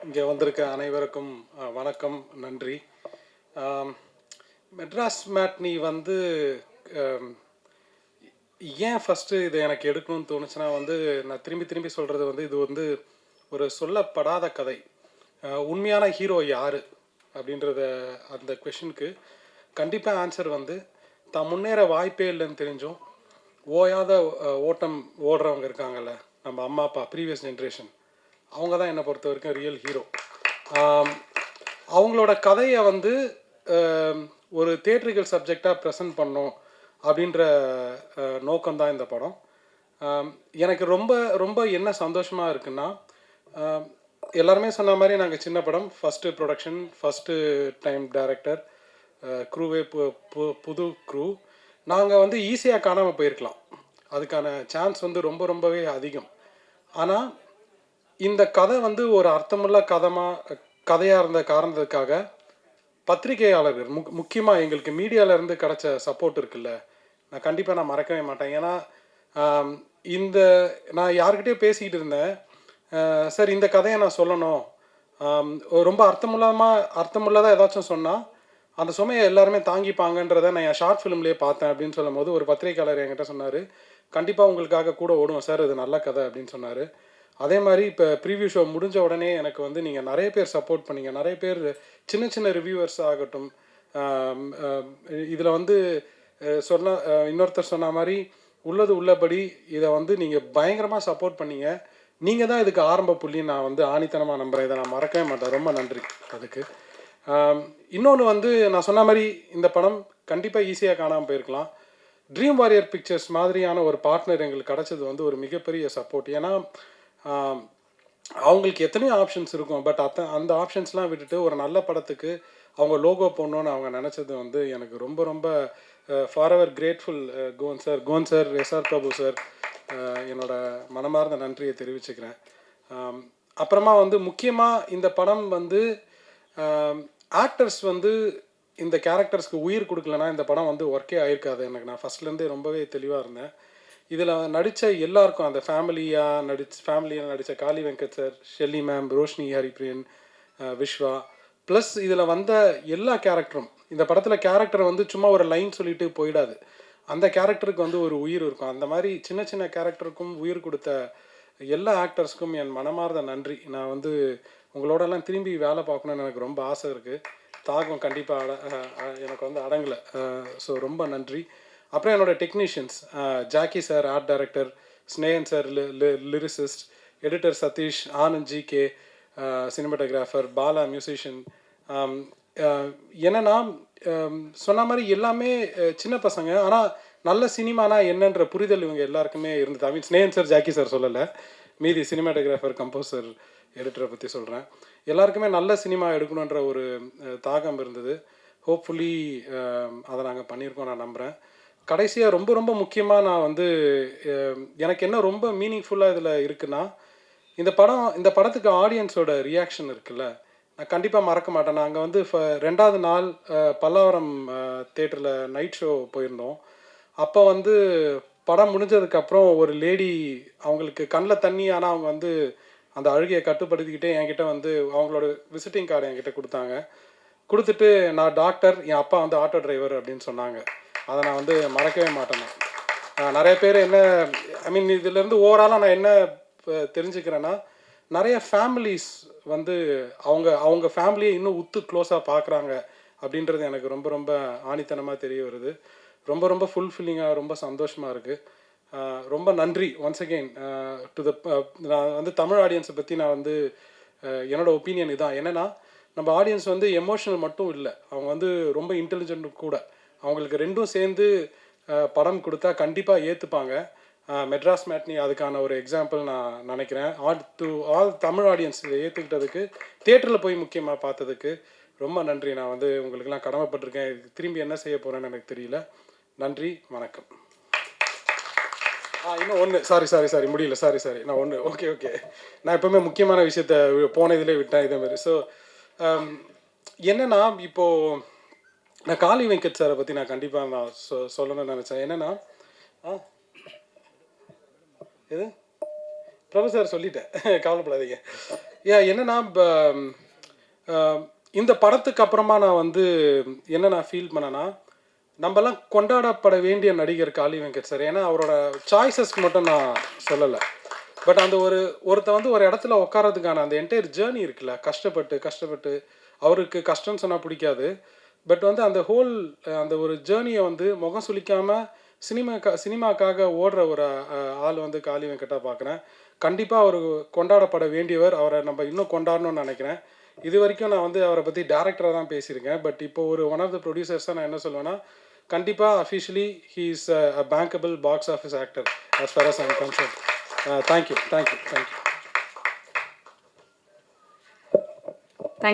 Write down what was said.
இங்கே வந்திருக்க அனைவருக்கும் வணக்கம், நன்றி. ஆம், மெட்ராஸ் மேட்னி வந்து ஆம், ஏன் ஃபஸ்ட்டு இதை எனக்கு எடுக்கணும்னு தோணுச்சுன்னா வந்து, நான் திரும்பி திரும்பி சொல்கிறது வந்து, இது வந்து ஒரு சொல்லப்படாத கதை. உண்மையான ஹீரோ யார் அப்படின்றத அந்த கொஷனுக்கு கண்டிப்பாக ஆன்சர் வந்து, தான் முன்னேற வாய்ப்பே இல்லைன்னு தெரிஞ்சும் ஓயாத ஓட்டம் ஓடுறவங்க இருக்காங்கல்ல, நம்ம அம்மா அப்பா ப்ரீவியஸ் ஜென்ரேஷன், அவங்க தான் என்னை பொறுத்த வரைக்கும் ரியல் ஹீரோ. அவங்களோட கதையை வந்து ஒரு தியேட்ரிக்கல் சப்ஜெக்டாக ப்ரெசென்ட் பண்ணோம் அப்படின்ற நோக்கம்தான் இந்த படம். எனக்கு ரொம்ப ரொம்ப என்ன சந்தோஷமாக இருக்குன்னா, எல்லாருமே சொன்ன மாதிரி நாங்கள் சின்ன படம், first production, first time director, க்ரூவே புது க்ரூ. நாங்கள் வந்து ஈஸியாக காணாமல் போயிருக்கலாம், அதுக்கான சான்ஸ் வந்து ரொம்ப ரொம்பவே அதிகம். ஆனால் இந்த கதை வந்து ஒரு அர்த்தமுள்ள கதையாக இருந்த காரணத்துக்காக பத்திரிகையாளர்கள் முக்கியமாக எங்களுக்கு மீடியாவிலேருந்து கிடச்ச சப்போர்ட் இருக்குல்ல, நான் கண்டிப்பாக நான் மறக்கவே மாட்டேன். ஏன்னா இந்த நான் யார்கிட்டயும் பேசிக்கிட்டு இருந்தேன், சார் இந்த கதையை நான் சொல்லணும், ரொம்ப அர்த்தமுள்ளதாக ஏதாச்சும் சொன்னால் அந்த சுமையை எல்லாருமே தாங்கிப்பாங்கன்றதை நான் என் ஷார்ட் ஃபிலிம்லேயே பார்த்தேன் அப்படின்னு சொல்லும் போது ஒரு பத்திரிகையாளர் என்கிட்ட சொன்னார், கண்டிப்பாக உங்களுக்காக கூட ஓடுவோம் சார், இது நல்ல கதை அப்படின்னு சொன்னார். அதே மாதிரி இப்போ ப்ரீவியூ ஷோ முடிஞ்ச உடனே எனக்கு வந்து நீங்கள் நிறைய பேர் சப்போர்ட் பண்ணீங்க, நிறைய பேர் சின்ன சின்ன ரிவ்யூவர்ஸ் ஆகட்டும். இதில் வந்து இன்னொருத்தர் சொன்ன மாதிரி உள்ளது உள்ளபடி இதை வந்து நீங்கள் பயங்கரமாக சப்போர்ட் பண்ணீங்க. நீங்கள் தான் இதுக்கு ஆரம்ப புள்ளி, நான் வந்து ஆணித்தனமாக நம்புகிறேன், இதை நான் மறக்கவே மாட்டேன். ரொம்ப நன்றி அதுக்கு. இன்னொன்று வந்து நான் சொன்ன மாதிரி இந்த படம் கண்டிப்பாக ஈஸியாக காணாமல் போயிருக்கலாம். ட்ரீம் வாரியர் பிக்சர்ஸ் மாதிரியான ஒரு பார்ட்னர் எங்களுக்கு கிடச்சது வந்து ஒரு மிகப்பெரிய சப்போர்ட். ஏன்னா அவங்களுக்கு எத்தனையோ ஆப்ஷன்ஸ் இருக்கும், பட் அந்த ஆப்ஷன்ஸ்லாம் விட்டுட்டு ஒரு நல்ல படத்துக்கு அவங்க லோகோ போடணுன்னு அவங்க நினச்சது வந்து எனக்கு ரொம்ப ரொம்ப ஃபாரெவர் கிரேட்ஃபுல். கோன் சார், எஸ்ஆர் பிரபு சார், என்னோட மனமார்ந்த நன்றியை தெரிவிச்சுக்கிறேன். அப்புறமா வந்து முக்கியமாக இந்த படம் வந்து ஆக்டர்ஸ் வந்து இந்த கேரக்டர்ஸ்க்கு உயிர் கொடுக்கலன்னா இந்த படம் வந்து ஒர்க்கே ஆயிருக்காது. எனக்கு நான் ஃபஸ்ட்லேருந்தே ரொம்பவே தெளிவாக இருந்தேன். இதில் நடித்த எல்லாருக்கும், அந்த ஃபேமிலியாக நடித்த Kaali Venkat sir, Shelly ma'am, Roshini Haripriyan, Vishwa, plus இதில் வந்த எல்லா கேரக்டரும், இந்த படத்தில் கேரக்டர் வந்து சும்மா ஒரு லைன் சொல்லிட்டு போயிடாது, அந்த கேரக்டருக்கு வந்து ஒரு உயிர் இருக்கும். அந்த மாதிரி சின்ன சின்ன கேரக்டருக்கும் உயிர் கொடுத்த எல்லா ஆக்டர்ஸ்க்கும் என் மனமார்ந்த நன்றி. நான் வந்து உங்களோடலாம் திரும்பி வேலை பார்க்கணுன்னு எனக்கு ரொம்ப ஆசை இருக்குது. தாகம் கண்டிப்பாக எனக்கு வந்து அடங்கலை. ஸோ ரொம்ப நன்றி. அப்புறம் என்னோடய technicians, Jacky sir art director, Snehan sir lyricist, editor Sathish, Anand GK cinematographer, Bala musician. என்னென்னா சொன்ன மாதிரி எல்லாமே சின்ன பசங்க, ஆனால் நல்ல சினிமானா என்னன்ற புரிதல் இவங்க எல்லாருக்குமே இருந்தது. ஐ மீன் ஸ்னேகன் சார், ஜாக்கி சார் சொல்லலை, மீதி சினிமாட்டோகிராஃபர், கம்போசர், எடிட்டரை பற்றி சொல்கிறேன். எல்லாருக்குமே நல்ல சினிமா எடுக்கணுன்ற ஒரு தாகம் இருந்தது. ஹோப்ஃபுல்லி அதை நாங்கள் பண்ணியிருக்கோம், நான் நம்புகிறேன். கடைசியாக ரொம்ப ரொம்ப முக்கியமாக நான் வந்து எனக்கு என்ன ரொம்ப மீனிங்ஃபுல்லாக இதில் இருக்குன்னா, இந்த படத்துக்கு ஆடியன்ஸோட ரியாக்ஷன் இருக்குல்ல, நான் கண்டிப்பாக மறக்க மாட்டேன். நாங்கள் வந்து ரெண்டாவது நாள் பல்லாவரம் தேட்டரில் நைட் ஷோ போயிருந்தோம். அப்போ வந்து படம் முடிஞ்சதுக்கப்புறம் ஒரு லேடி, அவங்களுக்கு கண்ணில் தண்ணி, ஆனால் அவங்க வந்து அந்த அழுகையை கட்டுப்படுத்திக்கிட்டே என்கிட்ட வந்து அவங்களோட விசிட்டிங் கார்டு என்கிட்ட கொடுத்துட்டு, நான் டாக்டர், என் அப்பா வந்து ஆட்டோ டிரைவர் அப்படின்னு சொன்னாங்க. அதை நான் வந்து மறக்கவே மாட்டேன். நிறைய பேர் என்ன, ஐ மீன் இதுலேருந்து ஓவராலாக நான் என்ன தெரிஞ்சுக்கிறேன்னா, நிறைய ஃபேமிலிஸ் வந்து அவங்க ஃபேமிலியை இன்னும் க்ளோஸாக பார்க்குறாங்க அப்படின்றது எனக்கு ரொம்ப ரொம்ப ஆணித்தனமாக தெரிய வருது. ரொம்ப ரொம்ப ஃபுல்ஃபில்லிங்காக, ரொம்ப சந்தோஷமாக இருக்குது. ரொம்ப நன்றி ஒன்ஸ் அகெயின் டு த நான் வந்து தமிழ் ஆடியன்ஸை பற்றி நான் வந்து என்னோடய ஒப்பீனியன் இதான். என்னென்னா, நம்ம ஆடியன்ஸ் வந்து எமோஷனல் மட்டும் இல்லை, அவங்க வந்து ரொம்ப இன்டெலிஜென்ட்டும் கூட. அவங்களுக்கு ரெண்டும் சேர்ந்து படம் கொடுத்தா கண்டிப்பாக ஏற்றுப்பாங்க. மெட்ராஸ் மேட்னி அதுக்கான ஒரு எக்ஸாம்பிள் நான் நினைக்கிறேன். ஆல் தமிழ் ஆடியன்ஸ் இதை ஏற்றுக்கிட்டதுக்கு, தியேட்டரில் போய் முக்கியமாக பார்த்ததுக்கு ரொம்ப நன்றி. நான் வந்து உங்களுக்கெல்லாம் கடமைப்பட்டிருக்கேன். திரும்பி என்ன செய்ய போகிறேன்னு எனக்கு தெரியல. நன்றி, வணக்கம். இன்னும் ஒன்று, சாரி முடியல, சாரி நான் ஒன்று, ஓகே, நான் எப்போவுமே முக்கியமான விஷயத்த போன இதிலே விட்டேன் இதேமாரி. ஸோ என்னென்னா, இப்போது நான் காளி வெங்கட் சாரை பற்றி நான் கண்டிப்பாக நான் சொல்லணும்னு நினச்சேன். என்னென்னா, இது ப்ரொஃபஸர் சொல்லிட்டேன், கவலைப்படாதீங்க. என்னன்னா இந்த படத்துக்கு அப்புறமா நான் வந்து என்ன நான் ஃபீல் பண்ணேன்னா, நம்மலாம் கொண்டாடப்பட வேண்டிய நடிகர் காளி வெங்கட் சார். ஏன்னா அவரோட சாய்ஸஸ்க்கு மட்டும் நான் சொல்லலை. பட் அந்த ஒருத்தன் வந்து ஒரு இடத்துல உட்காரதுக்கான அந்த என்டையர் ஜேர்னி இருக்குல்ல, கஷ்டப்பட்டு அவருக்கு கஷ்டம்னு சொன்னால் பிடிக்காது. பட் வந்து அந்த ஹோல் அந்த ஒரு ஜேர்னியை வந்து முகம் சுளிக்காமல் சினிமாக்காக ஓடுற ஒரு ஆள் வந்து காளி வெங்கட்டா பார்க்குறேன். கண்டிப்பாக அவர் கொண்டாடப்பட வேண்டியவர். அவரை நம்ம இன்னும் கொண்டாடணும்னு நினைக்கிறேன். இது வரைக்கும் நான் வந்து அவரை பற்றி டேரக்டராக தான் பேசியிருக்கேன். பட் இப்போ ஒரு ஒன் ஆஃப் த ப்ரொடியூசர்ஸாக நான் என்ன சொல்லுவேன்னா, கண்டிப்பாக officially he is a bankable box office actor as far as I'm concerned. Thank you.